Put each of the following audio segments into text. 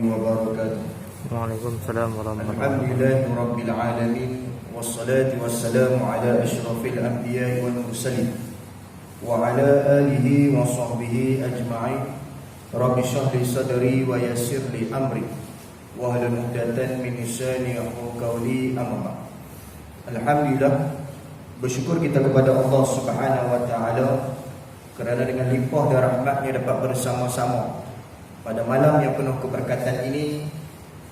وبركاته. Waalaikumsalam warahmatullahi الحمد لله رب العالمين والصلاة والسلام على أشرف الأنبياء والمرسلين وعلى آله وصحبه أجمعين. رب اشرح لي صدري ويسر لي أمري واحلل عقدة من لساني يفقهوا قولي. أما بعد. Alhamdulillah, bersyukur kita kepada Allah Subhanahu wa taala kerana dengan limpah dan rahmat-Nya dapat bersama-sama pada malam yang penuh keberkatan ini.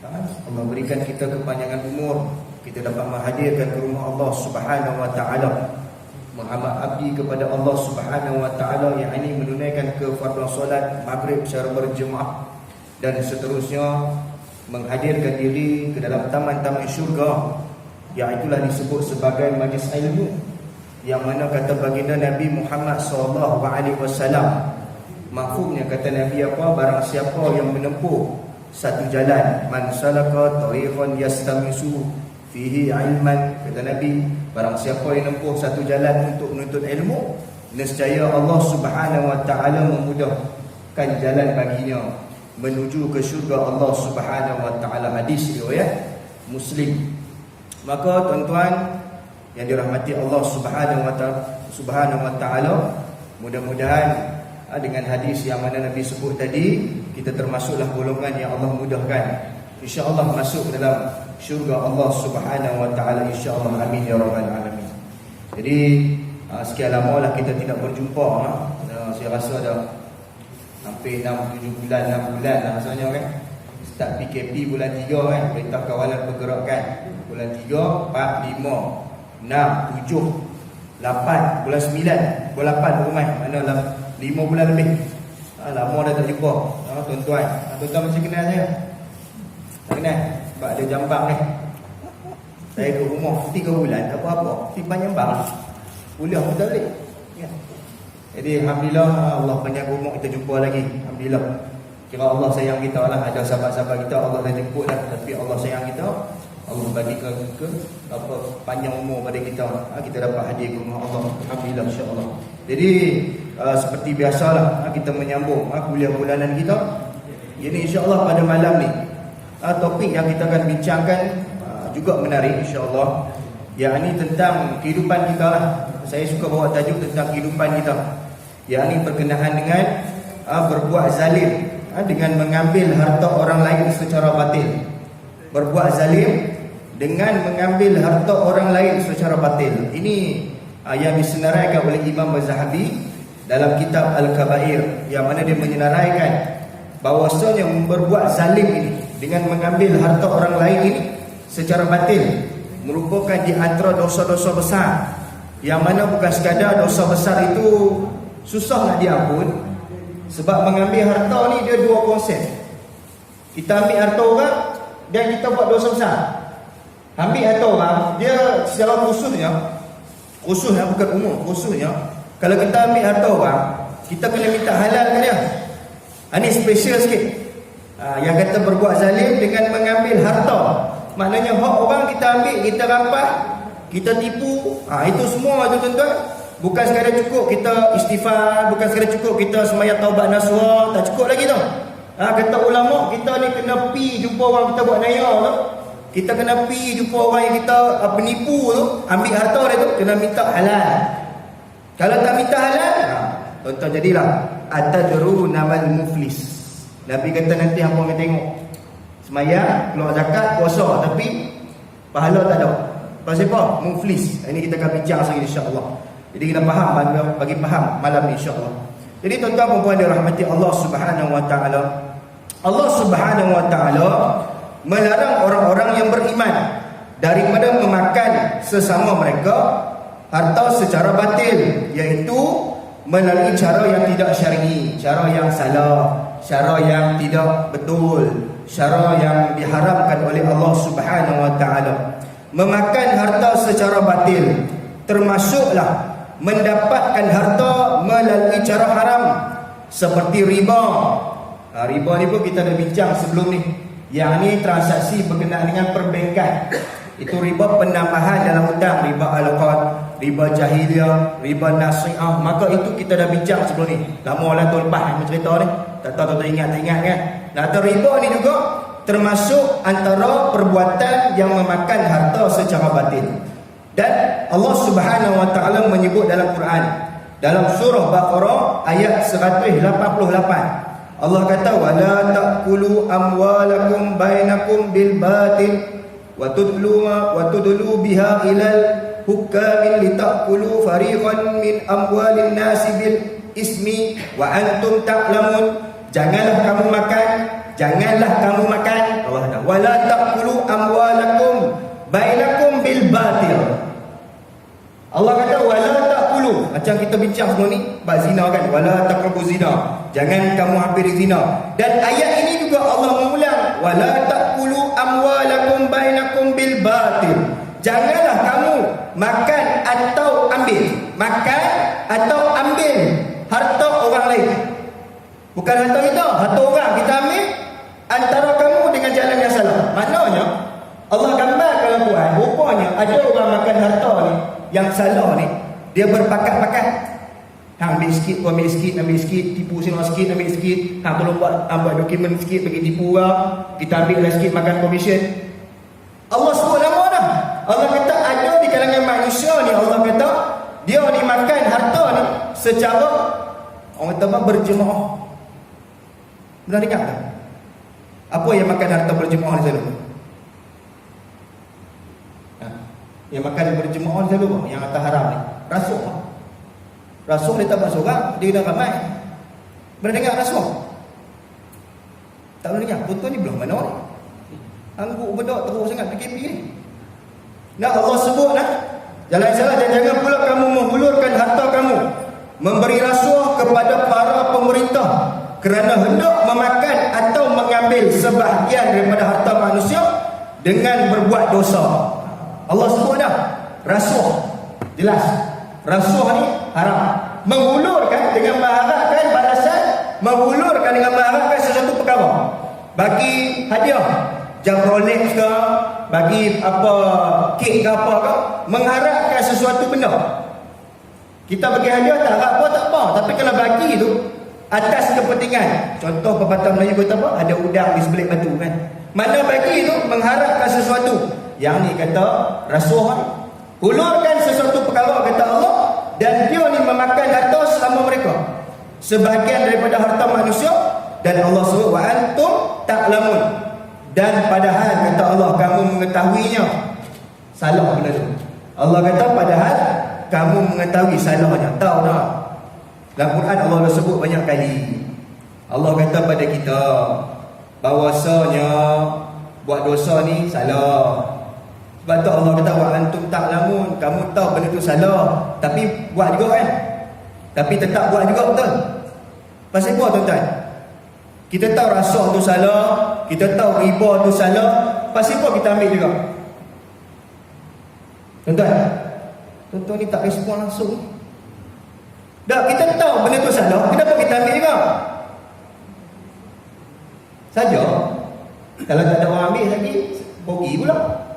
Allah berikan kita kepanjangan umur, kita dapat menghadirkan ke rumah Allah Subhanahu wa taala, mengamal abdi kepada Allah Subhanahu wa taala, yang ini menunaikan kefarduan solat maghrib secara berjemaah, dan seterusnya menghadirkan diri ke dalam taman-taman syurga yang itulah disebut sebagai majlis ilmu, yang mana kata baginda Nabi Muhammad SAW, mafhumnya kata Nabi apa? Barang siapa yang menempuh satu jalan, man salaka tariqan yastamisu fihi ilman, kata Nabi, barang siapa yang menempuh satu jalan untuk menuntut ilmu, nescaya Allah Subhanahu wa taala memudahkan jalan baginya menuju ke syurga Allah Subhanahu wa taala. Hadis riwayat Muslim. Maka tuan-tuan yang dirahmati Allah Subhanahu wa taala, mudah-mudahan dengan hadis yang mana Nabi sebut tadi, kita termasuklah golongan yang Allah mudahkan insya-Allah masuk dalam syurga Allah Subhanahu wa taala, insya-Allah. Amin ya rabbal alamin. Jadi sekian lamalah kita tidak berjumpa. Saya rasa dah hampir 6-7 bulan, 6 bulan lah rasanya kan. Start PKP bulan 3 kan, Perintah Kawalan Pergerakan bulan 3, 4, 5, 6, 7, 8, bulan 9, bulan 8 rumah, mana 5 bulan lebih. Lama dah tak jumpa tuan-tuan. Tuan-tuan macam kenal saya? Tak kenal? Sebab ada jambang ni. Saya ke rumah 3 bulan, tak apa-apa, simpan jambang, kuliah pun tak boleh ya. Jadi Alhamdulillah, Allah banyak umur kita jumpa lagi. Alhamdulillah. Kira Allah sayang kita lah. Ada sahabat-sahabat kita Allah dah jemput dah, tapi Allah sayang kita, Allah bagi ke apa panjang umur pada kita. Kita dapat hadiah ke rumah Allah. Alhamdulillah, insya-Allah. Jadi seperti biasalah kita menyambung kuliah bulanan kita. Ini insya-Allah pada malam ni topik yang kita akan bincangkan juga menarik insya-Allah. Yang ini tentang kehidupan kita lah. Saya suka bawa tajuk tentang kehidupan kita. Yang ini berkenaan dengan berbuat zalim, dengan mengambil harta orang lain secara batil. Berbuat zalim dengan mengambil harta orang lain secara batil. Ini yang disenaraikan oleh Imam Az-Zahabi dalam kitab Al-Kabair, yang mana dia menyenaraikan bahawasanya berbuat zalim ini dengan mengambil harta orang lain ini secara batil merupakan di antara dosa-dosa besar, yang mana bukan sekadar dosa besar itu susah nak diampun. Sebab mengambil harta ni dia dua konsep. Kita ambil harta orang dan kita buat dosa besar. Ambil harta orang, dia secara khususnya bukan umum, khususnya kalau kita ambil harta orang, kita kena minta halal ke dia. Ini special sikit. Yang kata berbuat zalim dengan mengambil harta, maknanya hak orang kita ambil, kita rampas, kita tipu. Itu semua tu tuan-tuan. Bukan sekadar cukup kita istighfar, bukan sekadar cukup kita sembahyang taubat nasuha, tak cukup lagi tu. Kata ulama, kita ni kena pi jumpa orang kita buat naya tu. Kita kena pi jumpa orang yang kita penipu tu, ambil harta dia tu, kena minta halal. Kalau tak minta halal, tuan-tuan jadilah atadru namal muflis. Nabi kata nanti hangpa akan tengok sembahyang, keluar zakat, puasa, tapi pahala tak ada. Pasal apa? Muflis. Ini kita akan bincang sekali insya-Allah. Jadi kita faham, bagi faham malam ni insya-Allah. Jadi tuan-tuan dan puan dirahmati Allah Subhanahu wa taala, Allah Subhanahu wa taala melarang orang-orang yang beriman daripada memakan sesama mereka harta secara batil, iaitu melalui cara yang tidak syar'i, cara yang salah, cara yang tidak betul, cara yang diharamkan oleh Allah Subhanahu wa taala. Memakan harta secara batil termasuklah mendapatkan harta melalui cara haram, seperti riba. Riba ni pun kita dah bincang sebelum ni. Yang ni transaksi berkenaan dengan perbankan. Itu riba penambahan dalam hutang, riba al-qad, riba jahiliyah, riba nasi'ah. Maka itu kita dah bincang sebelum ni. Lama lah tahun lepas ni cerita ni. Tak tahu tuan ingat kan. Nah, atau riba ni juga termasuk antara perbuatan yang memakan harta secara batil. Dan Allah Subhanahu wa taala menyebut dalam Quran, dalam surah Baqarah ayat 188, Allah kata wala taqulu amwalakum bainakum bil batil wa tudlu biha ilal hukamin litaqulu fariqan min amwalin nasi bil ismi wa antum ta'lamun. Janganlah kamu makan Allah kata wala taqulu amwalakum bainakum bil batil. Allah kata wala taqulu, macam kita bincang semua ni bab zina kan, wala taqrabu zina, jangan kamu hampiri zina. Dan ayat ini juga Allah mengulang wala taqulu amwalakum bainakum bil batil. Janganlah kamu makan atau ambil harta orang lain. Bukan harta kita, harta orang kita ambil antara kamu dengan jalan yang salah. Maknanya Allah gambar dalam Quran, rupanya ada orang makan harta ni yang salah ni, dia berpakat-pakat. Ambil sikit, ambil sikit, tipu sini sikit, ambil sikit. Tolong buat dokumen sikit bagi tipu orang. Kita ambil lah sikit, makan komisen. Allah sebut nama dah. Allah kata ada di kalangan manusia ni, Allah kata dia ni makan harta ni secara orang kata berjemaah. Benar dengar tak? Apa yang makan harta berjemaah ni selalu? Yang makan berjemaah ni selalu apa? Yang atas haram ni rasuah dia tak buat seorang, dia dah ramai. Pernah dengar rasuah? Tak pernah dengar. Contoh ni belum mana ni? Angguk bedok teruk sangat PKP ni. Nah, Allah sebut jalan salah. Dan jangan pula kamu menghulurkan harta kamu memberi rasuah kepada para pemerintah kerana hendak memakan atau mengambil sebahagian daripada harta manusia dengan berbuat dosa. Allah sebut dah rasuah. Jelas rasuah ni haram. Menghulurkan dengan mengharapkan balasan, menghulurkan dengan mengharapkan sesuatu perkara, bagi hadiah jam Rolex ke, bagi apa kek ke apa ke, mengharapkan sesuatu benda. Kita bagi hadiah tak harap apa tak apa, tapi kalau bagi tu atas kepentingan. Contoh pepatah Melayu kata apa? Ada udang di sebelah batu kan. Mana bagi tu mengharapkan sesuatu. Yang ni kata rasuah. Hulurkan sesuatu perkara kata Allah, dan dia ni memakan harta selama mereka sebahagian daripada harta manusia. Dan Allah sebut wa antum ta'lamun, dan padahal kata Allah kamu mengetahuinya. Salah benda tu. Allah kata padahal kamu mengetahui salahnya. Tahu tak? Dalam Quran Allah dah sebut banyak kali. Allah kata pada kita bahawasanya buat dosa ni salah. Sebab tu Allah kata wa antum ta'lamun, kamu tahu benda tu salah tapi buat juga kan. Tapi tetap buat juga betul. Pasal apa tuan-tuan? Kita tahu rasuah tu salah, kita tahu riba tu salah, pasal apa kita ambil juga? Tuan-tuan ni tak respon langsung. Dah kita tahu benda tu salah, kenapa kita ambil juga? Saja. Kalau tak ada orang ambil lagi, bogi pula.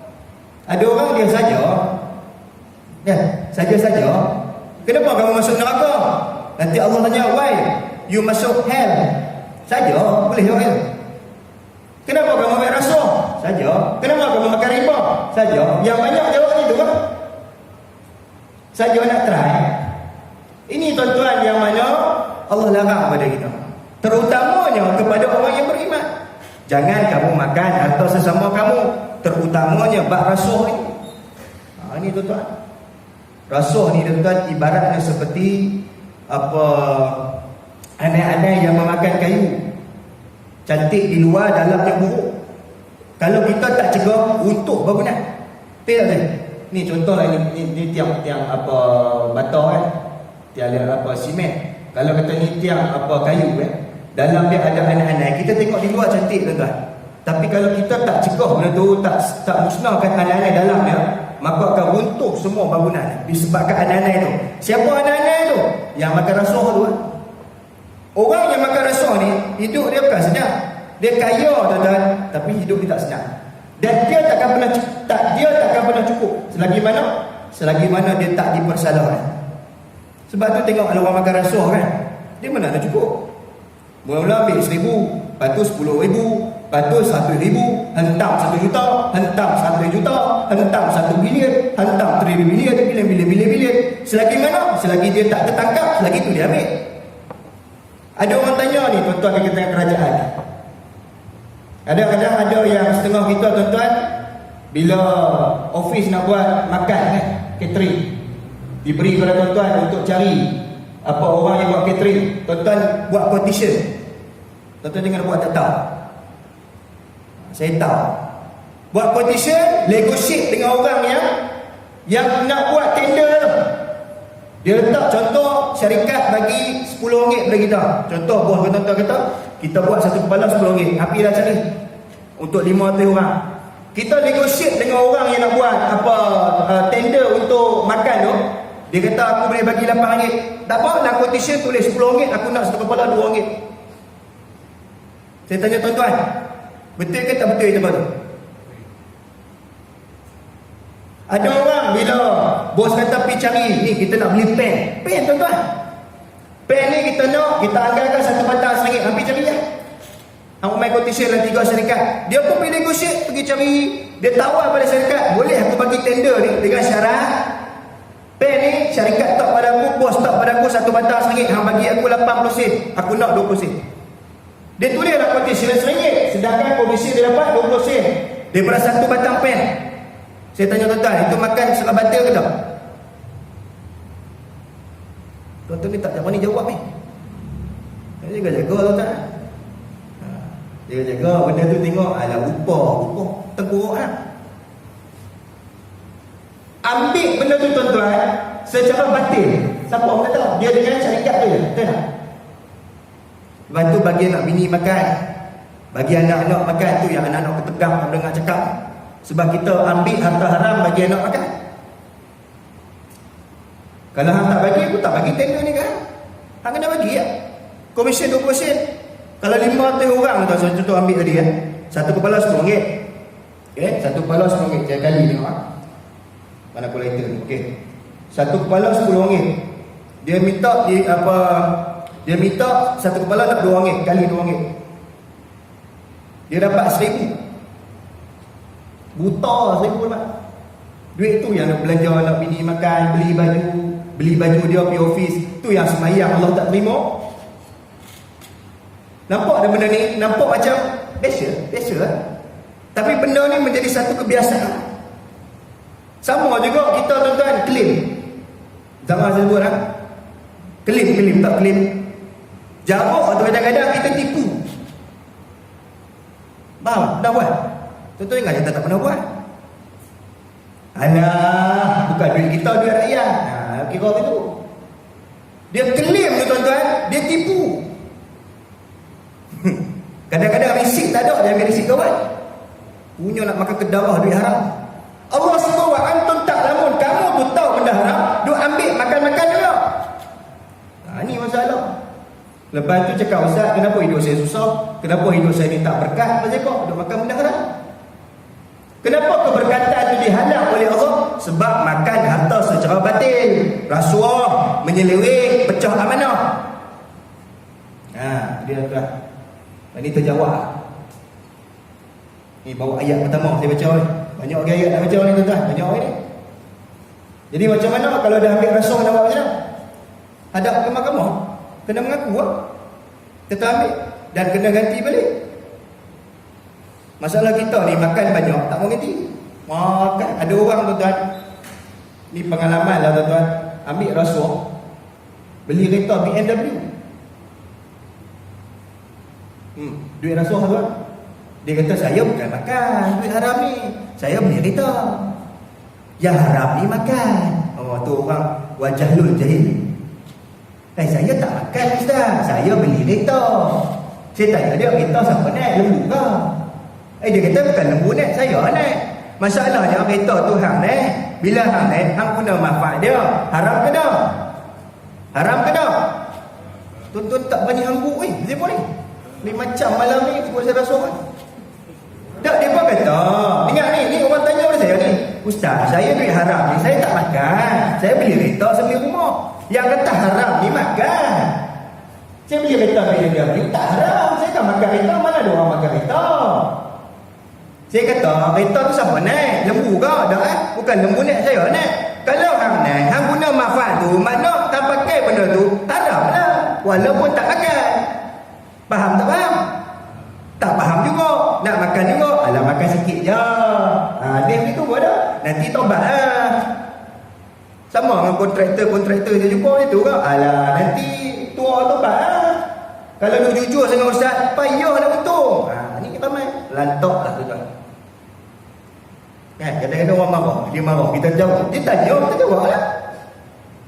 Ada orang dia saja. Ya, saja-saja. Kenapa kamu masuk neraka? Nanti Allah tanya, why you masuk hell? Saja, boleh hell. Kenapa kamu ambil rasuah? Saja. Kenapa kamu makan riba? Saja. Yang banyak jawab itu kan? Saja nak try. Ini tuan-tuan yang mana Allah larang pada kita, terutamanya kepada orang yang beriman. Jangan kamu makan harta sesama kamu, terutamanya bab rasuah ni. Ini tuan-tuan, rasuah ni tuan-tuan ibaratnya seperti apa, anak-anak yang memakan kayu. Cantik di luar, dalamnya buruk. Kalau kita tak cegah, runtuh bangunan. Betul tak? Ni contoh lah, ni tiang apa bata kan, tiang apa simen. Kalau kata ni tiang apa kayu kan, dalam dia ada anak-anak. Kita tengok di luar cantik tuan-tuan, tapi kalau kita tak cegah benda tu, tak musnahkan anak-anak dalam dia, maka akan runtuh semua bangunan disebabkan anak-anak itu. Siapa anak-anak itu? Yang makan rasuah tu kan. Orang yang makan rasuah ni, hidup dia bukan senang. Dia kaya tuan-tuan, tapi hidup dia tak senang. Dan dia takkan pernah cukup selagi mana dia tak dipersalahkan. Sebab tu tengok kalau orang makan rasuah kan, dia mana ada cukup. Mula-mula ambil 1,000, lepas tu 10,000, lepas tu 1,000, hentam 1 juta, hentam 1 juta, hentam 1 bilion, hentam 3 bilion. Selagi mana? Selagi dia tak tertangkap, selagi tu dia ambil. Ada orang tanya ni, tuan-tuan di tengah kerajaan. Kadang-kadang ada yang setengah kita, tuan-tuan, bila office nak buat makan kan, catering, diberi kepada tuan-tuan untuk cari apa orang yang buat catering, tuan-tuan buat competition. Tuan-tuan jangan buat tak tahu. Saya tahu. Buat competition, negotiate dengan orang yang nak buat tender tu. Dia letak contoh syarikat bagi RM10 pada kita. Contoh bos tuan-tuan kata, kita buat satu kepala RM10. Api dah cari untuk 500 orang. Kita negotiate dengan orang yang nak buat apa tender untuk makan tu. Dia kata aku boleh bagi RM8. Tak apa, nak competition tulis RM10, aku nak satu kepala RM2. Saya tanya tuan-tuan, betul ke tak betul itu tu? Ada orang bila bos kata pergi cari, ni kita nak beli pen tuan-tuan. Pen ni kita nak, kita anggarkan satu batang RM1, pergi cari lah. Aku main competition lah 3 syarikat. Dia pun pergi negotiate, pergi cari. Dia tawar pada syarikat, boleh aku bagi tender ni dengan syarat pen ni syarikat tak pada aku, bos tak pada aku satu batang RM1, hang bagi aku 80 sen, aku nak 20 sen. Dia tulis lah competition RM1, sedangkan komisi dia dapat 20 sen daripada satu batang pen. Saya tanya tuan-tuan, itu makan setelah batal ke tak? Tuan-tuan ni tak berani jawab ni. Jaga-jaga tuan-tuan. Jaga-jaga benda tu tengok, alah upah terburuk lah. Ambil benda tu tuan-tuan secara batil. Siapa orang kata? Dia dengan syarikat tu je, betul tak? Lepas tu bagi anak bini makan, bagi anak-anak makan tu yang anak-anak ketegak nak dengar cakap. Sebab kita ambil harta haram bagi anak makan. Kalau hang tak bagi, aku tak bagi tender ni kan. Hang kena bagi ya. Komisen 20%. Kalau 500 orang tuan, saya contoh ambil tadi ya. Satu kepala RM10. Okey, satu kepala RM10. Saya kali tengok ah. Mana calculator ni? Okey. Satu kepala RM10. Dia minta dia minta satu kepala nak RM2 kali RM2. Dia dapat RM1,000. Buta RM1,000 dapat. Duit tu yang nak belanja anak bini makan, beli baju dia pergi office, tu yang semayang Allah tak terima. Nampak ada benda ni, nampak macam biasa lah. Tapi benda ni menjadi satu kebiasaan. Sama juga kita tuan-tuan claim. Zaman saya buat lah. Claim tak claim. Jarok atau kadang-kadang kita tipu. Faham? Dah buat? Tuan-tuan ingat kita tak pernah buat. Alah, bukan duit kita, duit rakyat. Kira gitu. Dia claim tu tuan-tuan, dia tipu. Kadang-kadang risik tak ada, dia ambil risik kawan. Punya nak makan kedarah duit haram. Allah sebut wa antum ta'lamun, kamu tu tahu benda haram, duk ambil makan-makan juga. Ni masalah. Lepas tu cakap, ustaz, kenapa hidup saya susah? Kenapa hidup saya ni tak berkat? Pasal apa? Duk makan benda haram. Kenapa keberkatan itu dihalang oleh Allah? Sebab makan harta secara batil, rasuah, menyeleweng, pecah amanah. Dia dah. Ini terjawab. Ni bawa ayat pertama saya baca ni. Banyak lagi ayat nak baca ni tuan-tuan. Banyak ni. Jadi macam mana kalau dah ambil rasuah nak buat macam mana? Hadap ke mahkamah, kena mengaku lah. Kita ambil dan kena ganti balik. Masalah kita ni makan banyak tak mau ganti. Makan ada orang tuan-tuan. Ni pengalaman lah tuan-tuan. Ambil rasuah, beli kereta BMW. Duit rasuah tuan. Dia kata saya bukan makan duit haram ni, saya beli kereta. Yang haram ni makan. Oh tu orang wajahlul jahil. Saya tak makan ustaz, saya beli kereta. Saya tanya dia, kereta siapa naik, lembu ke? Dia kata bukan lembu naik, saya naik. Masalahnya kereta tu hang naik. Bila hang naik, hang guna manfaat dia. Haram ke tak? Haram ke tak? Tuan-tuan tak banyak hangguk dia boleh. Ni macam malam ni sebut saya rasuah kan. Tak, dia pun kata, ingat ni orang tanya pada saya ni, ustaz, saya duit haram ni, saya tak makan. Saya beli kereta, saya beli rumah. Yang kata haram ni makan. Saya beli kereta bila dia beli, tak haram. Saya kan makan kereta, mana ada orang makan kereta? Saya kata, kereta tu siapa naik? Lembu ke? Tak bukan lembu naik, saya naik. Kalau hang naik, hang guna manfaat tu, makna tak pakai benda tu, tak haram lah. Walaupun tak makan. Faham tak faham? Tak faham juga. Nak makan juga, alah makan sikit je. Dia begitu pun dah. Nanti tobat lah. Sama dengan kontraktor saya jumpa itu kan. Alah nanti tua tobat lah. Kalau dia jujur dengan ustaz, payah nak untung. Ni kita main lantok lah tuan. Kan kadang-kadang orang marah, dia marah, kita jawab. Dia tanya, kita jawab lah.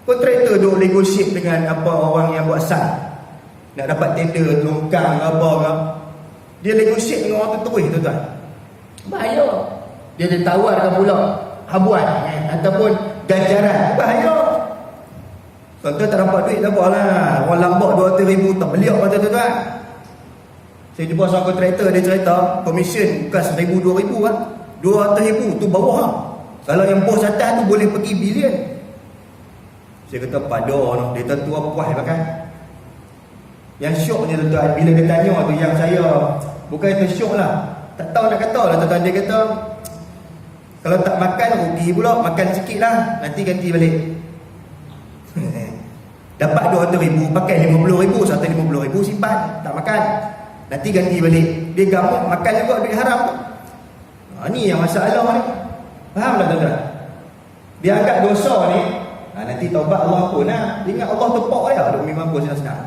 Kontraktor duk negotiate dengan apa orang yang buat sal. Nak dapat tender, longkang apa ke. Dia negotiate dengan orang tu terus tuan. Bahaya. Dia ditawarkan pula habuan ataupun ganjaran. Bahaya. Tuan-tuan tak dapat duit tak apa lah. Orang lambak 200,000 tak beliak kata tuan. Saya jumpa seorang kontraktor, dia cerita komisen bukan 1,000 2,000 lah. 200,000 tu bawah lah. Kalau yang bos atas tu boleh pergi bilion. Saya kata pada noh, dia tentu puas makan. Yang syok je tuan, bila dia tanya tu yang saya bukan itu syok lah. Tak tahu nak kata lah tuan. Dia kata kalau tak makan rugi pula, makan sikit lah, nanti ganti balik. Dapat 200,000, pakai 50,000, 150,000 simpan, tak makan. Nanti ganti balik. Dia gamuk makan juga duit haram tu. Ni yang masalah ni. Faham tak tuan-tuan? Dia anggap dosa ni, nanti taubat Allah pun lah. Dia ingat Allah tepuk dia, duk memang pun senang-senang.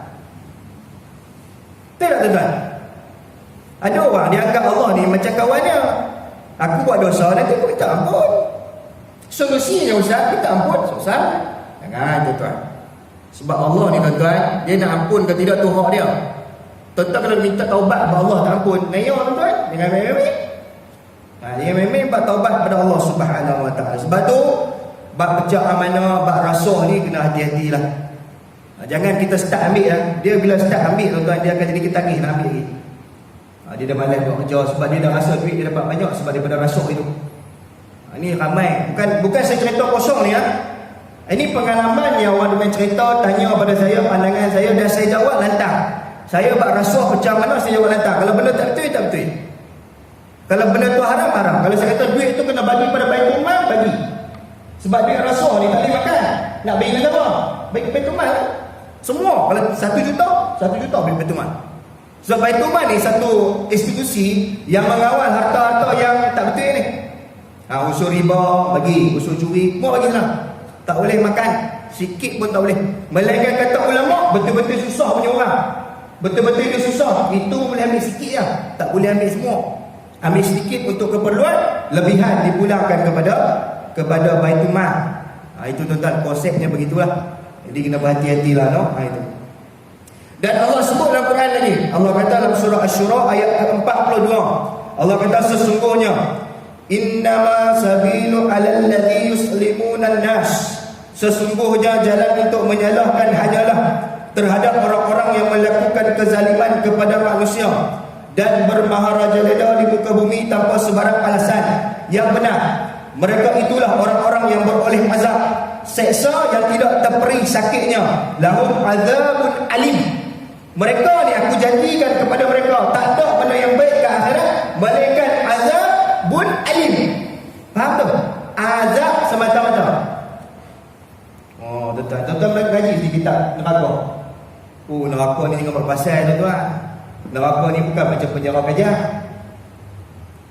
Betul tak tuan-tuan? Ada orang dia anggap Allah ni macam kawannya. Aku buat dosa, nanti aku minta ampun. Solusinya Ustaz, minta ampun. Susah. Jangan tuan-tuan. Sebab Allah ni tuan-tuan, dia nak ampun ke tidak tu hak dia. Tuan-tuan kalau minta taubat kepada Allah tak ampun, naya tuan-tuan, jangan main-main. Jangan main-main buat taubat kepada Allah Subhanahu Wa Taala. Sebab tu bab pecah amanah, bab rasuah ni kena hati-hatilah. Jangan kita start ambil lah. Dia bila start ambil tuan-tuan, dia akan jadi ketagih nak ambil lagi. Dia dah malas buat kerja sebab dia dah rasa duit dia dapat banyak sebab daripada rasuah itu. Ini ramai. Bukan saya cerita kosong ni ya. Ini pengalaman yang orang main cerita, tanya pada saya, pandangan saya, dan saya jawab lantang. Saya buat rasuah pecah mana, saya jawab lantang. Kalau benda tak betul, tak betul. Kalau benda tu haram, haram. Kalau saya kata duit tu kena bagi pada Baitul Mal, bagi. Sebab duit rasuah ni tak boleh makan. Nak bagi ke siapa? Bagi ke Baitul Mal. Semua. Kalau 1 juta, 1 juta bagi Baitul Mal. Sebab Baitul Mal ni satu institusi yang mengawal harta-harta yang tak betul ni. Usul riba bagi, usul curi, mau bagi sana. Tak boleh makan, sikit pun tak boleh. Melainkan kata ulama, betul-betul susah punya orang. Betul-betul dia susah, itu boleh ambil sikit je. Tak boleh ambil semua. Ambil sedikit untuk keperluan, lebihan dipulangkan kepada Baitul Mal. Itu tuan-tuan, konsepnya begitulah. Jadi kena berhati-hatilah no? Itu. Dan Allah sebut dalam Quran lagi. Allah kata dalam surah Asy-Syura ayat ke-42. Allah kata sesungguhnya innama sabilu 'alal ladzi yuslimuna an-nas. Sesungguhnya jalan untuk menyalahkan hanyalah terhadap orang-orang yang melakukan kezaliman kepada manusia dan bermaharajalela di muka bumi tanpa sebarang alasan. Yang benar, mereka itulah orang-orang yang beroleh azab, seksa yang tidak terperi sakitnya. Lahum azabun alim. Mereka ni aku janjikan kepada mereka tak ada benda yang baik ke akhirat melainkan azabun alim. Faham tak? Azab semata-mata. Oh, tuan-tuan mengaji di kitab neraka. Neraka ni tengok berpasal tuan-tuan. Neraka ni bukan macam penjara Kajang.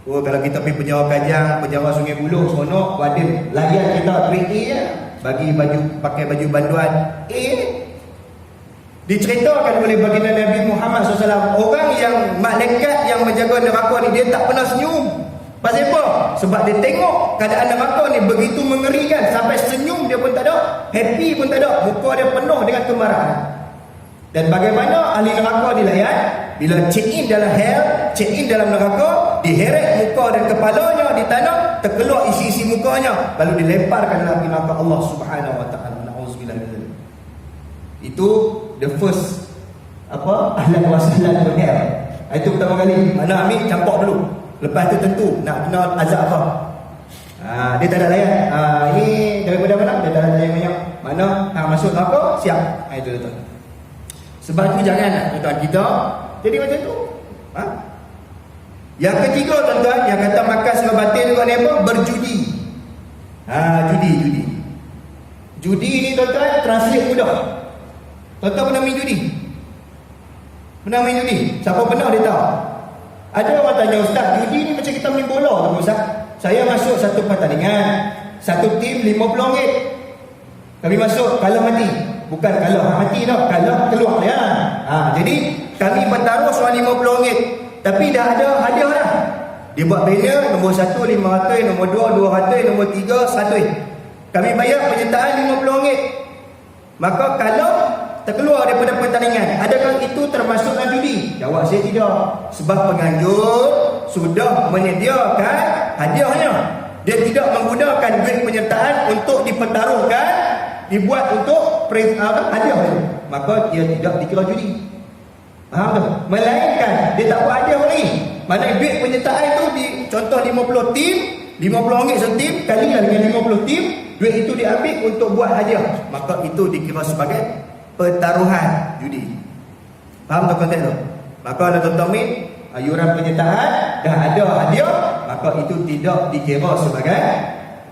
Kalau kita pergi penjara Kajang, penjara Sungai Buloh, seronok, wadin layan kita pergi je. Bagi baju, pakai baju banduan diceritakan oleh baginda Nabi Muhammad SAW, orang yang malaikat yang menjaga neraka ni dia tak pernah senyum. Pasal apa? Sebab dia tengok keadaan neraka ni begitu mengerikan, sampai senyum dia pun tak ada, happy pun tak ada, muka dia penuh dengan kemarahan. Dan bagaimana ahli neraka dilayan? Bila check in dalam hell, check in dalam neraka, diheret muka dan kepalanya di tanah, terkeluar isi-isi mukanya, lalu dilemparkan dalam neraka Allah Subhanahu Wa Taala. Nauzubillah. Itu the first ahlan wa sahlan to hell. Itu pertama kali. Mana ambil campak dulu. Lepas tu tentu nak kenal azab apa. Dia tak ada layan. Ini daripada mana? Dia tak ada layan banyak. Mana masuk neraka siap. Itu betul. Sebab tu janganlah tuan-tuan kita jadi macam tu. Ha? Yang ketiga tuan-tuan, yang kata makan sebab batin juga ni apa? Berjudi. Judi. Judi ni tuan-tuan translate mudah. Tuan-tuan pernah main judi? Pernah main judi? Siapa pernah dia tahu? Ada orang tanya, ustaz, judi ni macam kita main bola tu ustaz. Saya masuk satu pertandingan, satu tim RM50. Kami masuk, kalah mati. Bukan kalah mati tau, kalah keluar ya. Jadi kami bertaruh soal RM50. Tapi dah ada hadiah dah. Dia buat banner, nombor 1 RM500, nombor 2 RM200, nombor 3 RM100. Kami bayar penyertaan RM50. Maka kalau terkeluar daripada pertandingan, adakah itu termasuk dalam judi? Jawab saya tidak. Sebab penganjur sudah menyediakan hadiahnya. Dia tidak menggunakan duit penyertaan untuk dipertaruhkan, dibuat untuk hadiah. Maka dia tidak dikira judi. Faham tak? Melainkan dia tak buat hadiah lagi. Mana duit penyertaan itu contoh 50 tim, RM50 setim, kalilah dengan 50 tim, duit itu diambil untuk buat hadiah. Maka itu dikira sebagai pertaruhan judi. Faham tak konteks tu? Maka ada tuan-tuan ayuran penyertaan dah ada hadiah, maka itu tidak dikira sebagai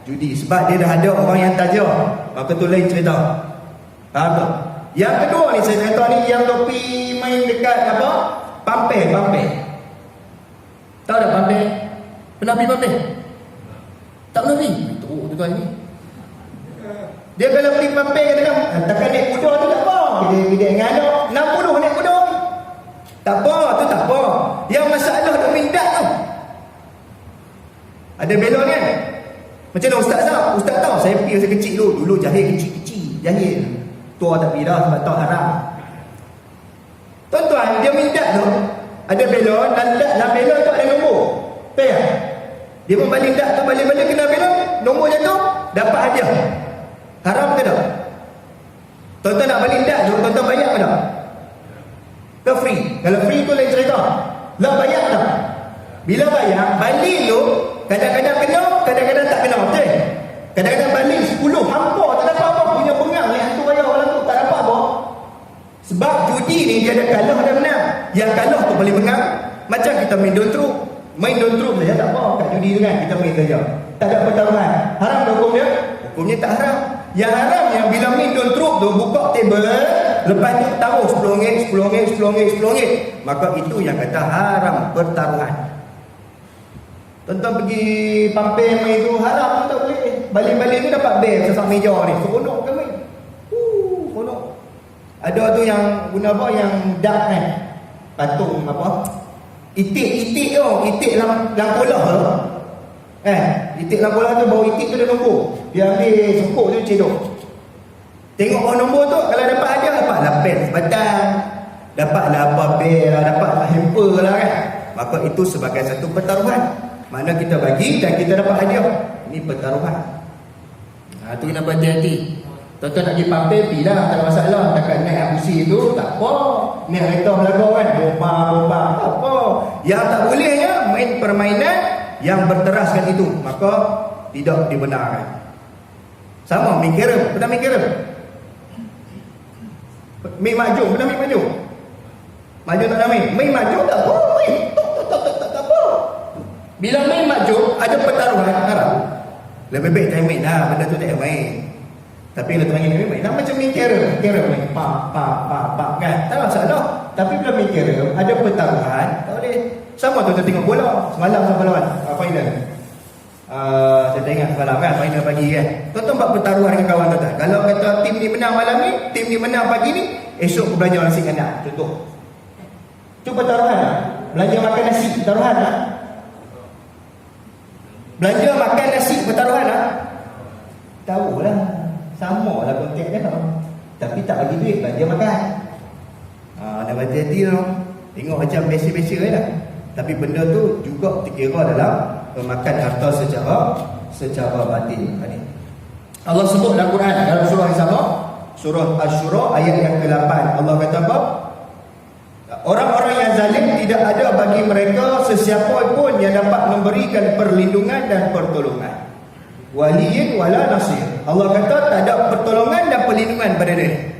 judi. Sebab dia dah ada orang yang tajam. Maka tu lain cerita. Faham tak? Yang kedua ni saya cerita ni, yang topi main dekat apa? Pampir. Tahu tak pampir? Pernah pergi pampir? Tak pernah pergi? Itu tuan ni. Dia kalau pergi pampir katakan, takkan naik kuda tu tak apa. Kita dengan anak 60 naik kuda. Tak apa, tu tak apa. Yang masalah dia mindat tu. Ada belon kan? Macam mana ustaz tahu? Ustaz tahu saya pergi masa kecil dulu jahil kecil-kecil, jahil. Tua tak pergi dah sebab tahu haram. Tuan-tuan, dia mindat tu ada belon, dalam belon tu ada nombor. Tahu tak? Dia pun balik dak tu, balik-balik kena belon, nombor jatuh, dapat hadiah. Haram ke tak? Tuan-tuan nak balik dak tu, tuan-tuan bayar ke tak? Ke free? Kalau free tu lain cerita. Lah bayar tak? Bila bayar, balik tu kadang-kadang kena, kadang-kadang tak kena. Betul? Kadang-kadang balik 10 hampa tak dapat apa, punya bengang ni hantu bayar orang tu tak dapat apa. Sebab judi ni dia ada kalah dan menang. Yang kalah tu paling bengang. Macam kita main dontru. Main dontru saja tak apa kat judi tu kan, kita main saja. Tak ada pertaruhan. Haram tak hukumnya? Hukumnya tak haram. Yang haram yang bila main dontru tu buka table, lepas tu taruh RM10, RM10, maka itu yang kata haram pertaruhan. Tuan-tuan pergi pampir main tu haram tak boleh. Balik-balik tu dapat bel sesak meja ni. Seronok ke main? Seronok. Ada tu yang guna apa? Yang dark kan? Patung apa? Itik tu. Itik dalam bola tu. Itik dalam bola tu, bau itik tu dia nombor. Dia ambil sempuk tu cedok. Tengok bawah nombor tu, kalau dapat hadiah, dapatlah pen batang. Dapatlah apa bel lah, dapatlah hamper lah kan. Maka itu sebagai satu pertaruhan. Mana kita bagi dan kita dapat hadiah. Ini pertaruhan. Tu kena berhati-hati. Tuan-tuan nak pergi pampir, pergi lah, tak ada masalah. Takkan naik abusi tu, tak apa. Naik kereta belakang kan, bombang, tak apa. Yang tak bolehnya main permainan yang berteraskan itu, maka tidak dibenarkan. Sama main kera. Pernah main kera? Main mahjong. Pernah main mahjong? Mahjong tak nak main? Main mahjong tak apa. Main tak apa. Bila main mahjong ada pertaruhan haram. Lebih baik tak main dah. Benda tu tak main. Tapi kalau tengah main dah macam main kera main pak kan. Tak masalah. Tapi bila main kera ada pertaruhan, tak boleh. Sama tu tengok bola semalam sama lawan final. Saya tak ingat semalam kan, final pagi kan. Tuan-tuan buat pertaruhan dengan kawan tuan-tuan. Kalau kata tim ni menang malam ni, tim ni menang pagi ni, esok belanja nasi kandar. Contoh. Itu pertaruhan tak? Belanja makan nasi, pertaruhan tak? Belanja makan nasi, pertaruhan tak? Tahu lah. Sama lah konteks dia. Tapi tak bagi duit, belanja makan. Dah hati-hati tu. Tengok macam biasa-biasa je lah. Tapi benda tu juga dikira dalam memakan harta secara batin. Allah sebut dalam Quran dalam surah yang sama, surah Asy-Syura ayat yang ke-8. Allah kata apa? Orang-orang yang zalim tidak ada bagi mereka sesiapa pun yang dapat memberikan perlindungan dan pertolongan. Waliyin wala nasir. Allah kata tak ada pertolongan dan perlindungan pada dia.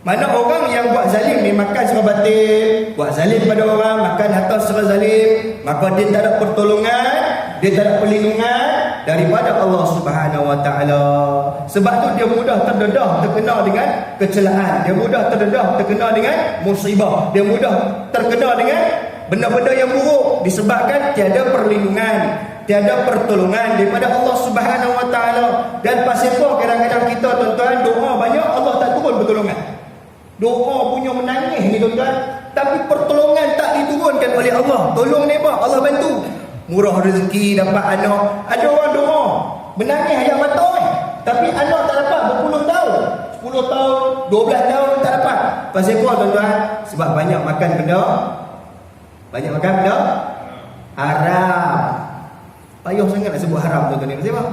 Mana orang yang buat zalim ni makan secara batil, buat zalim pada orang, makan harta secara zalim, maka dia tak ada pertolongan, dia tak ada perlindungan daripada Allah Subhanahu Wa Taala. Sebab tu dia mudah terdedah terkena dengan kecelakaan, dia mudah terdedah terkena dengan musibah, dia mudah terkena dengan benda-benda yang buruk disebabkan tiada perlindungan, tiada pertolongan daripada Allah Subhanahu Wa Taala. Dan pasal apa kadang-kadang kita tuan-tuan doa banyak Allah tak turun pertolongan. Doa punya menangis ni tuan-tuan, tapi pertolongan tak diturunkan oleh Allah. Tolong ni apa? Allah bantu. Murah rezeki, dapat anak. Ada orang doa menangis ayam mata tapi anak tak dapat berpuluh tahun. 10 tahun, 12 tahun tak dapat. Pasal apa tuan-tuan? Sebab banyak makan benda. Banyak makan benda haram. Payah sangat nak sebut haram tuan-tuan ni. Pasal apa?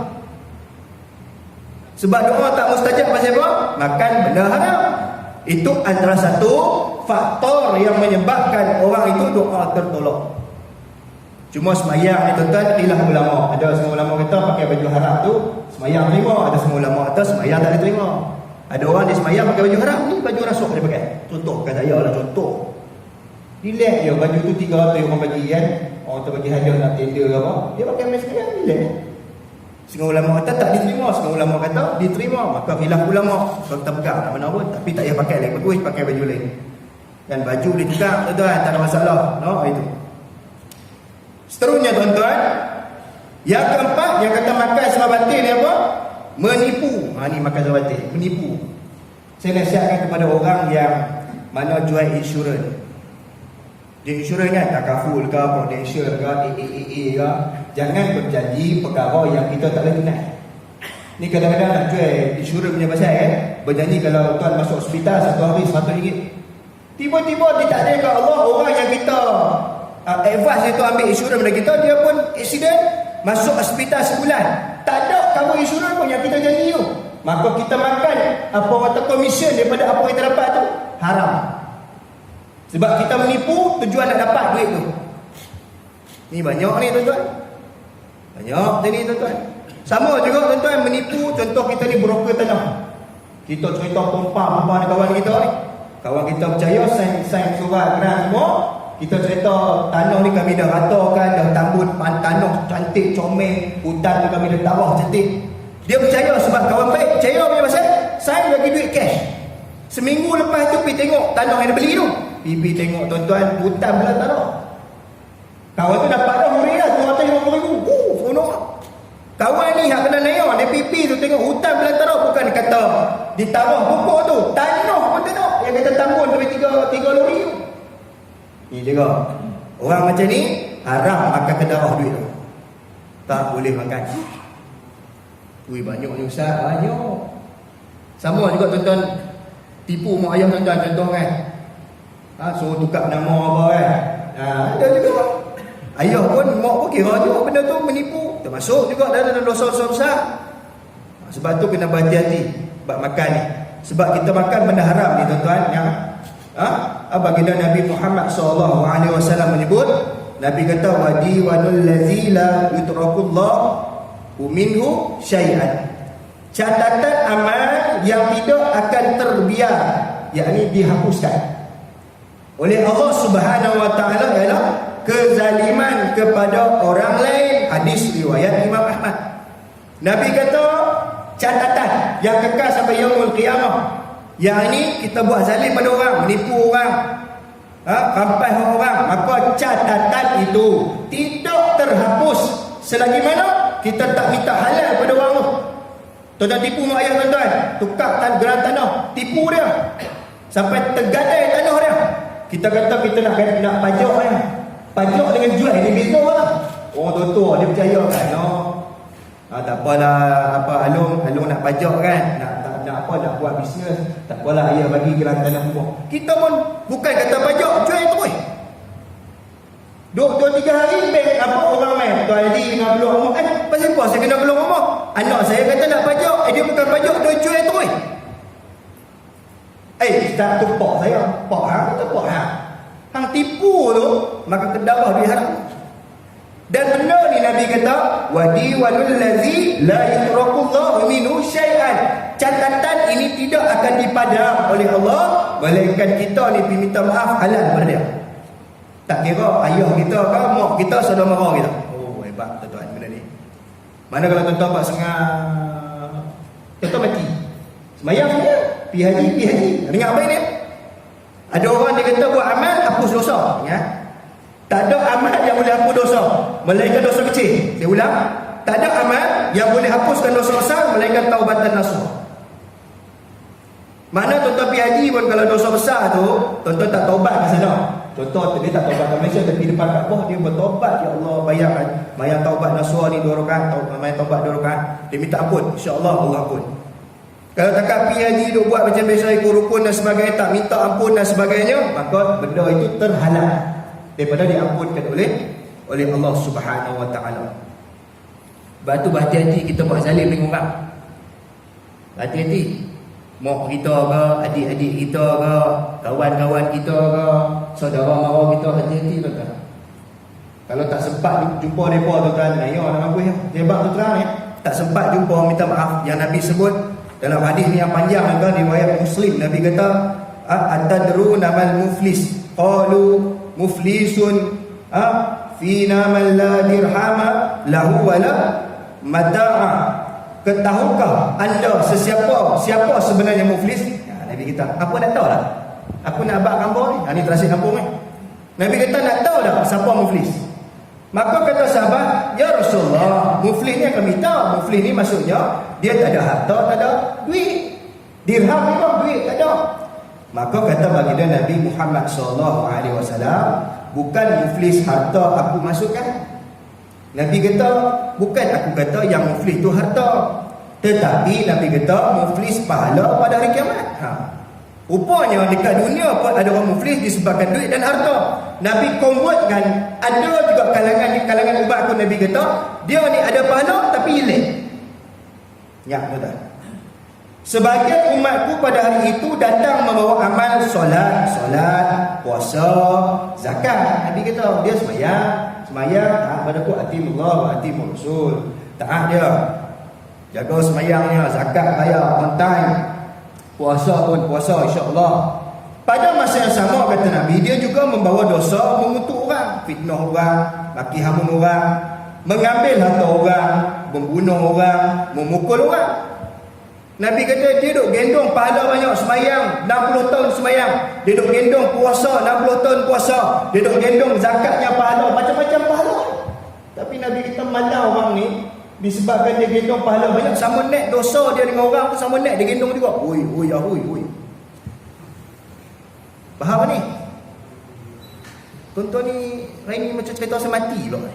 Sebab doa tak mustajab pasal apa? Makan benda haram. Itu antara satu faktor yang menyebabkan orang itu doa tertolak. Cuma semayang ni tuan-tuan, khilaf ulama. Ada semua ulama kata pakai baju haram tu semayang terima, ada semua ulama kata semayang tak diterima. Ada orang dia semayang pakai baju haram, ni baju rasuk dia pakai. Contoh kan saya lah contoh. Relax je baju tu 300 orang bagi kan. Orang tu bagi hadiah nak tender ke apa, dia pakai mes semayang relax. Setengah ulama kata tak diterima, setengah ulama kata diterima. Maka khilaf ulama, kalau kita pegang tak mana pun, tapi tak payah pakai lagi, bagus pakai baju lain. Dan baju boleh tukar tuan-tuan, tak ada masalah. No, itu. Seterusnya tuan-tuan, yang keempat yang kata makan sebab batil ni apa? Menipu. Ni makan sebab batil, menipu. Saya nasihatkan kepada orang yang mana jual insurans. Dia insurans kan, tak kaful ke, prudential ke, AAA ke. Jangan berjanji perkara yang kita tak boleh tunai. Ni kadang-kadang nak jual insurans punya pasal kan, berjanji kalau tuan masuk hospital satu hari RM100. Tiba-tiba dia tak ada ke Allah, orang yang kita advance itu ambil insurans pada kita, dia pun accident, masuk hospital sebulan. Tak ada cover insurans pun yang kita janji tu. Maka kita makan apa kata komisen daripada apa kita dapat tu haram. Sebab kita menipu tujuan nak dapat duit tu. Ni banyak ni tuan-tuan. Banyak tadi tuan-tuan. Sama juga tuan-tuan menipu, contoh kita ni broker tanah. Kita cerita pompa dengan kawan kita ni. Kawan kita percaya sign surat grant semua. Kita cerita tanah ni kami dah ratakan, dah tambut tanah cantik comel, hutan ni kami dah tawah cantik. Dia percaya sebab kawan baik, percaya punya pasal sign bagi duit cash. Seminggu lepas tu pergi tengok tanah yang dia beli tu. Pergi tengok tuan-tuan, hutan belah tanah. Kawan tu dapat dah murih lah, RM250,000. Seronok. Kawan ni yang kena naik, dia pipi tu tengok hutan belah tanah, bukan dia kata di tawah pokok tu, tanah pun tengok. Yang kata tambun tu tiga lori tu. Ni juga orang macam ni haram makan kedarah duit tu. Tak boleh makan. Ui banyak ni ustaz, banyak. Sama juga tuan-tuan tipu mak ayah tuan-tuan contoh kan. Suruh tukar nama apa kan. Ada juga. Ayah pun mak pun kira juga benda tu menipu. Termasuk juga dalam dosa-dosa besar. Sebab tu kena berhati-hati bab makan ni. Sebab kita makan benda haram ni tuan-tuan yang baginda Nabi Muhammad SAW menyebut, Nabi kata wadi wanul ladzi la yutrakullahu minhu syai'an. Catatan amal yang tidak akan terbiar, yakni dihapuskan oleh Allah Subhanahu Wa Taala ialah kezaliman kepada orang lain. Hadis riwayat Imam Ahmad. Nabi kata catatan yang kekal sampai yaumul qiyamah. Yang ini kita buat zalim pada orang, menipu orang, rampas orang, maka catatan itu tidak terhapus selagi mana kita tak minta halal pada orang tu. Tuan-tuan tipu mak ayah tuan-tuan, tukar geran tanah, tipu dia sampai tergadai tanah dia. Kita kata kita nak pajak dia. Pajak dengan jual ni beza lah. Orang tua-tua dia percaya kan, tak apalah, Alung nak pajak kan, nak buat bisnes, tak apalah ayah bagi geran tanah rumah. Kita pun bukan kata pajak, jual terus. 2-3 hari bank orang main tuan Adi nak belum rumah. Pasal apa saya kena belum rumah? Anak saya kata nak pajak, dia bukan pajak, dia jual terus. Tak tupak saya. Pak kata pak hang tipu tu, maka kedarah dia haram. Dan benda ni Nabi kata wadi walul ladzi la yutrakullahu minhu syai'an. catatan ini tidak akan dipadam oleh Allah, melainkan kita ni pergi minta maaf halal pada dia. Tak kira ayah kita ke mak kita, saudara mara kita. Oh, hebat tuan-tuan benda ni. Mana kalau tuan-tuan buat sengah, contoh mati, sembahyang saja, pergi haji. Dengar apa ini? Ada orang dia kata buat amal hapus dosa, ya. Tak ada amal yang boleh hapus dosa, melainkan dosa kecil. Saya ulang, tak ada amal yang boleh hapuskan dosa besar melainkan taubatan nasuh. Mana tuan-tuan pergi haji pun kalau dosa besar tu, tuan-tuan tak taubat kat sana. Contoh dia tak taubat kat Malaysia, tapi depan Kaabah dia bertaubat, ya Allah bayar taubat nasuh ni 2 rakaat, bayar taubat 2 rakaat, dia minta ampun, insya-Allah Allah ampun. Kalau tak pergi haji duk buat macam biasa ikut rukun dan sebagainya, tak minta ampun dan sebagainya, maka benda itu terhalang daripada diampunkan oleh Allah Subhanahu wa taala. Batu berhati-hati kita buat zalim dengan orang. Hati-hati. Mak kita ke, adik-adik kita ke, kawan-kawan kita ke, saudara mara kita, hati-hati tuan-tuan. Kalau tak sempat jumpa mereka tuan-tuan, ayo nak apa ya? Hebat tuan-tuan ya. Tak sempat jumpa minta maaf. Yang Nabi sebut dalam hadis ni yang panjang tuan-tuan, riwayat Muslim, Nabi kata, "Atadruna mal muflis?" Qalu muflisun fina man la dirhama lahu wala mata'a. Ketahukah anda siapa sebenarnya muflis? Ya, Nabi kata, apa nak tahu lah? Aku nak abad kampung ni. Ni terasik kampung ni. Nabi kata, nak tahu dah siapa muflis? Maka kata sahabat, ya Rasulullah, muflis ni kami tahu. Muflis ni maksudnya dia tak ada harta, tak ada duit. Dirham ni pun duit tak ada. Maka kata baginda Nabi Muhammad SAW, bukan muflis harta aku masukkan. Nabi kata, bukan aku kata yang muflis tu harta, tetapi Nabi kata muflis pahala pada hari kiamat. Rupanya dekat dunia pun ada orang muflis disebabkan duit dan harta. Nabi convertkan, ada juga kalangan umat aku, Nabi kata dia ni ada pahala tapi hilang. Ya, betul. Sebagian umatku pada hari itu datang membawa amal solat, puasa, zakat. Nabi kata dia semayang pada ku atimullah wa atimur rasul. Taat dia, jaga semayangnya, zakat bayar on time, puasa pun puasa insya-Allah. Pada masa yang sama kata Nabi, dia juga membawa dosa mengutuk orang, fitnah orang, maki hamun orang, mengambil harta orang, membunuh orang, memukul orang. Nabi kata dia duk gendong pahala banyak semayang, 60 tahun semayang. Dia duk gendong puasa, 60 tahun puasa. Dia duk gendong zakatnya pahala, macam-macam pahala. Tapi Nabi kita malah orang ni, disebabkan dia gendong pahala banyak, sama naik dosa dia dengan orang tu, sama naik dia gendong juga. Oi. Faham ni? Tuan-tuan ni, hari ni macam cerita saya mati pula.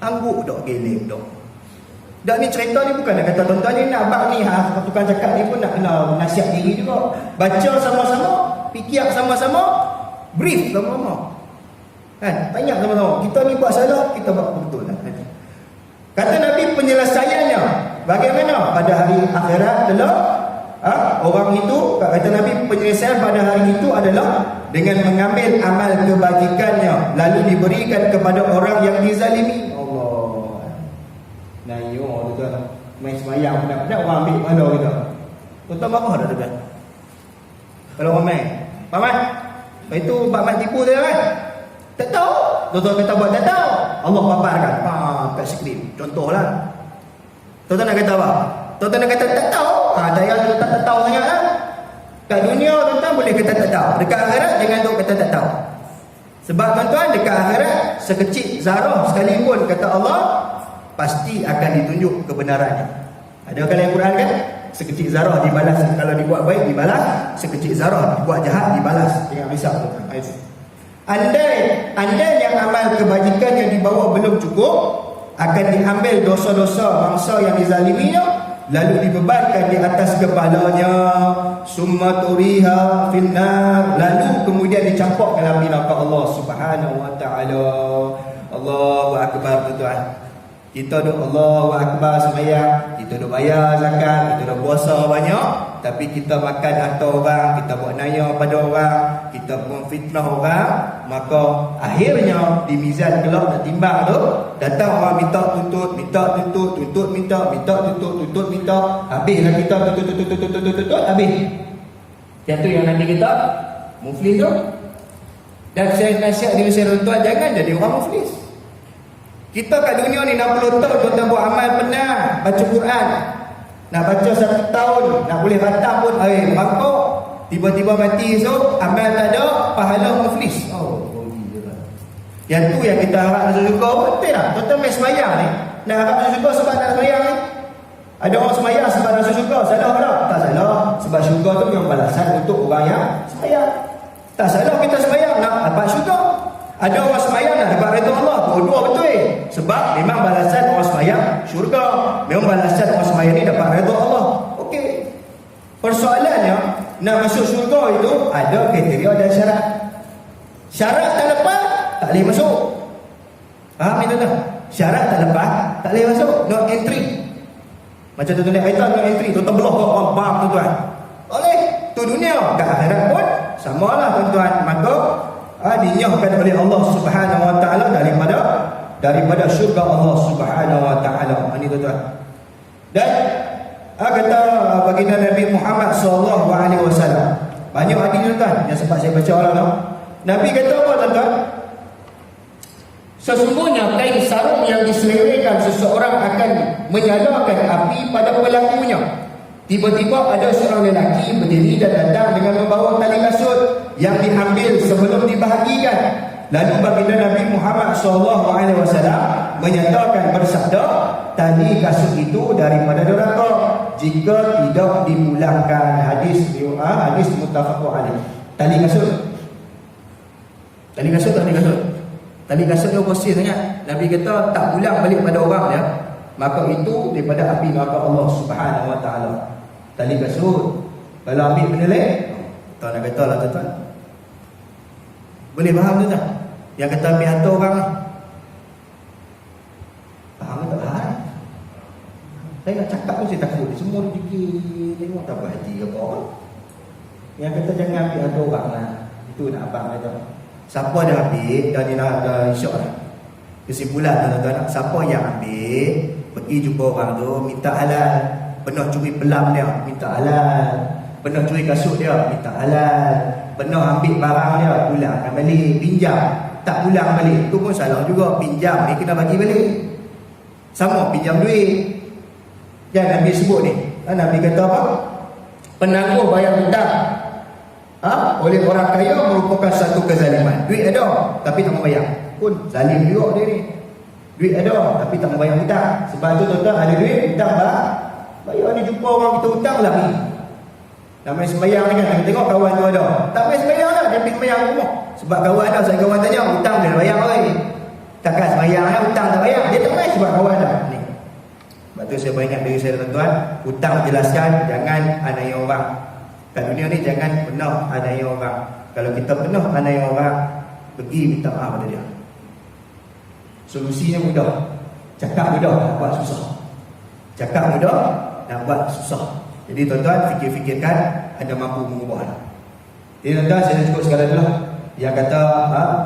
Angguk dok, geleng dok. Dan ni cerita ni bukan nak kata tuan-tuan ni nak abang ni, tukang cakap ni pun nak kena nasihat diri juga. Baca sama-sama, fikir sama-sama, brief sama-sama. Kan? Tanya sama-sama. Kita ni buat salah, kita buat betul lah. Kata Nabi penyelesaiannya bagaimana? Pada hari akhirat adalah orang itu, kata Nabi penyelesaian pada hari itu adalah dengan mengambil amal kebajikannya lalu diberikan kepada orang yang dizalimi. Nah, yo tuan main semayang penat-penat orang ambil pahala kita. Tuan-tuan marah dah tuan. Kalau orang main. Faham kan? Itu bab mat tipu tu kan? Tak tahu. Tuan-tuan kata buat tak tahu. Allah paparkan. Kat skrin. Contohlah. Tuan-tuan nak kata apa? Tuan-tuan nak kata tak tahu. Daya tuan-tuan tak tahu sangat kan? Kat dunia tuan-tuan boleh kata tak tahu. Dekat akhirat jangan tu kata tak tahu. Sebab tuan-tuan dekat akhirat sekecil zarah sekalipun kata Allah pasti akan ditunjuk kebenarannya. Ada kalau yang Quran kan? Sekecil zarah dibalas, kalau dibuat baik dibalas, sekecil zarah dibuat jahat dibalas. Jangan risau tuan. Andai yang amal kebajikan yang dibawa belum cukup, akan diambil dosa-dosa bangsa yang dizaliminya, lalu dibebankan di atas kepalanya, summa turiha finnar, lalu kemudian dicampakkan dalam neraka Allah Subhanahu wa taala. Allahu akbar tuan. Kita duk Allahu akbar sembahyang, kita duk bayar zakat, kita duk puasa banyak, tapi kita makan harta orang, kita buat naya pada orang, kita memfitnah orang, maka akhirnya di mizan kelak nak timbang tu, datang orang minta tuntut, habislah kita tuntut, habis. Yang tu yang nanti kita muflis tu. Dan saya nasihat diri saya tuan, jangan jadi orang muflis. Kita kat dunia ni 60 tahun kita buat amal benar, baca Quran. Nak baca 1 tahun, nak boleh khatam pun mangkuk. Tiba-tiba mati esok, amal tak ada, pahala muflis. Rugi je lah. Yang tu yang kita harap masuk syurga. Betul tak? Tuan-tuan main semayang ni, nak harap masuk syurga sebab nak semayang ni. Ada orang semayang sebab nak masuk syurga, salah tak? Tak salah. Sebab syurga tu memang balasan untuk orang yang semayang. Tak salah kita semayang nak dapat syurga. Ada orang semayang nak dapat redha Allah, dua betul. Sebab memang balasan orang semayang syurga. Memang balasan orang semayang ni dapat redha Allah. Okey. Persoalannya, nak masuk syurga itu ada kriteria dan syarat. Syarat tak lepas, tak boleh masuk. Faham itu tak? Syarat tak lepas, tak boleh masuk. No entry. Macam tu naik kereta, no entry. Tuan-tuan belah ke orang bam tuan-tuan. Oleh, tu dunia. Kat akhirat pun, samalah tuan-tuan. Maka, dinyahkan oleh Allah Subhanahu Wa Taala daripada syurga Allah Subhanahu Wa Taala. Ini tuan-tuan. Dan kata baginda Nabi Muhammad sallallahu alaihi wasallam. Banyak hadis tuan-tuan yang sempat saya baca orang tu. Nabi kata apa tuan-tuan? Sesungguhnya kain sarung yang diselewengkan seseorang akan menyalakan api pada pelakunya. Tiba-tiba ada seorang lelaki berdiri dan datang dengan membawa tali kasut yang diambil sebelum dibahagikan. Lalu baginda Nabi Muhammad SAW menyatakan bersabda, tali kasut itu daripada neraka jika tidak dipulangkan. Hadis muttafaqun alaih. Tali kasut Tali kasut dia bersih sangat. Nabi kata tak pulang balik pada orang dia, maka itu daripada api neraka Allah Subhanahu Wa Taala. Tali kasut kalau ambil benda lain, tak nak kata lah tuan-tuan. Boleh faham tuan-tuan? Yang kata ambil harta orang ni, faham tak faham? Saya nak cakap pun saya takut. Semua dia fikir, tengok tak berhati ke apa. Yang kata jangan ambil harta orang lah, itu nak abang kata. Siapa dah ambil, dah insya Allah. Kesimpulan tuan-tuan, siapa yang ambil, pergi jumpa orang tu, minta halal. Pernah curi pelam dia, minta halal. Pernah curi kasut dia, minta halal. Pernah ambil barang dia, pulangkan balik. Pinjam, tak pulang balik, tu pun salah juga. Pinjam ni kena bagi balik. Sama pinjam duit. Jangan Nabi sebut ni. Nabi kata apa? Penangguh bayar hutang oleh orang kaya merupakan satu kezaliman. Duit ada tapi tak membayar, pun zalim juga dia ni. Duit ada tapi tak membayar hutang. Sebab tu tuan-tuan ada duit, hutang bayar ni. Jumpa orang kita hutang lari. Nak main sembahyang ni kan, tengok kawan tu ada, tak main sembahyang dah, dia pergi sembahyang rumah. Sebab kawan ada, saya kawan tanya, hutang dia bayar oi. Takkan sembahyang lah, hutang tak bayar. Dia tak main sebab kawan dah ni. Sebab tu saya ingat diri saya tuan-tuan, hutang jelaskan, jangan aniaya orang. Kat dunia ni jangan pernah aniaya orang. Kalau kita pernah aniaya orang, pergi minta maaf pada dia. Solusinya mudah. Cakap mudah, nak buat susah. Cakap mudah, nak buat susah. Jadi tuan-tuan fikir-fikirkan anda mampu mengubah. Jadi tuan-tuan saya cukup sekadar dulu yang kata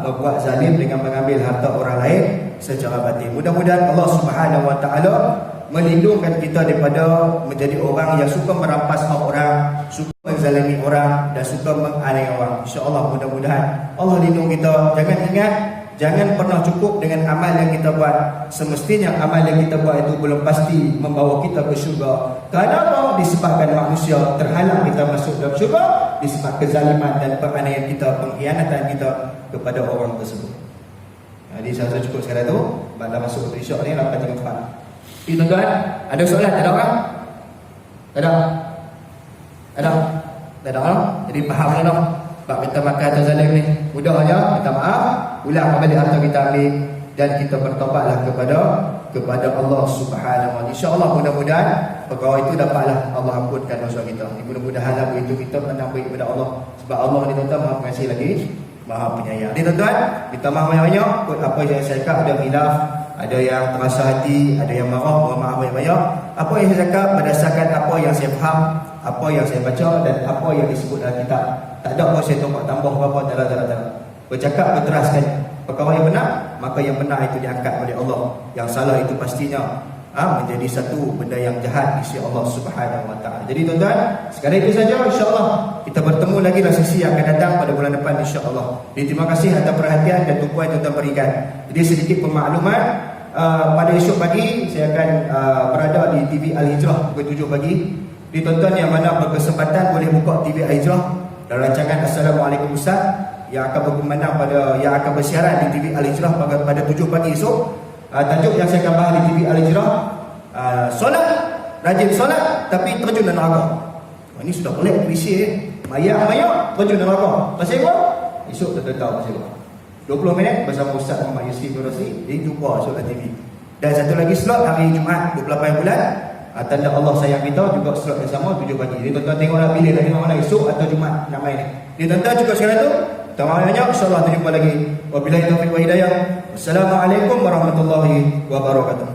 membuat zalim dengan mengambil harta orang lain secara batin. Mudah-mudahan Allah Subhanahu Wa Taala melindungkan kita daripada menjadi orang yang suka merampas hak orang, suka menzalimi orang dan suka menganiaya orang. Insya-Allah mudah-mudahan Allah lindung kita. Jangan ingat, jangan pernah cukup dengan amal yang kita buat. Semestinya amal yang kita buat itu belum pasti membawa kita ke syurga. Kenapa? Disebabkan manusia terhalang kita masuk dalam syurga, disebabkan kezaliman dan penganiayaan kita, pengkhianatan kita kepada orang tersebut. Jadi saya rasa cukup sekadar itu. Pada masuk ke isyak ni 8.34. Tuan-tuan, ada soalan? Tak ada orang? Tak ada? Tak ada orang? Jadi faham lah. Sebab kita makan harta zalim ni mudah aja, minta maaf, ulang kembali harta kita ambil, dan kita bertobatlah kepada Allah Subhanahu Wa Taala. Insya-Allah mudah-mudahan perkara itu dapatlah Allah ampunkan dosa kita. Mudah-mudahan begitu kita menang baik kepada Allah. Sebab Allah ni tuan-tuan Maha Pengasih lagi Maha Penyayang. Jadi tuan-tuan, minta maaf banyak-banyak apa yang saya cakap ada khilaf, ada yang terasa hati, ada yang marah, mohon maaf banyak-banyak. Apa yang saya cakap berdasarkan apa yang saya faham, apa yang saya baca dan apa yang disebut dalam kitab. Tak ada pun saya tambah apa-apa, tak. Bercakap, berteraskan perkara yang benar, maka yang benar itu diangkat oleh Allah. Yang salah itu pastinya menjadi satu benda yang jahat di sisi Allah Subhanahu Wa Taala. Jadi tuan-tuan, sekadar itu saja, insya-Allah kita bertemu lagi dalam sesi yang akan datang pada bulan depan, insya-Allah. Jadi terima kasih atas perhatian dan tumpuan yang tuan-tuan berikan. Jadi sedikit pemakluman, pada esok pagi saya akan berada di TV Al-Hijrah pukul 7 pagi. Jadi tuan-tuan yang mana berkesempatan boleh buka TV Al-Hijrah dan rancangan Assalamualaikum Ustaz yang akan berkumandang yang akan bersiaran di TV Al-Hijrah pada 7 pagi esok. Tajuk yang saya akan bahas di TV Al-Hijrah, solat, rajin solat tapi terjun dalam neraka. Ini sudah pelik klise. Mayak terjun dalam neraka. Pasal apa? Esok kita tahu pasal apa. 20 minit bersama Ustaz Muhammad Yusri Nurasi. Jadi jumpa esok di TV. Dan satu lagi slot hari Jumaat 28 bulan, tanda Allah sayang kita, juga slot yang sama 7 pagi. Jadi tuan-tuan tengoklah, pilih nak tengok mana, esok atau Jumaat nak main ni. Jadi tuan-tuan cukup sekarang tu. Terima kasih banyak, insya-Allah kita jumpa lagi. Wabillahi taufiq wa hidayah. Wassalamualaikum warahmatullahi wabarakatuh.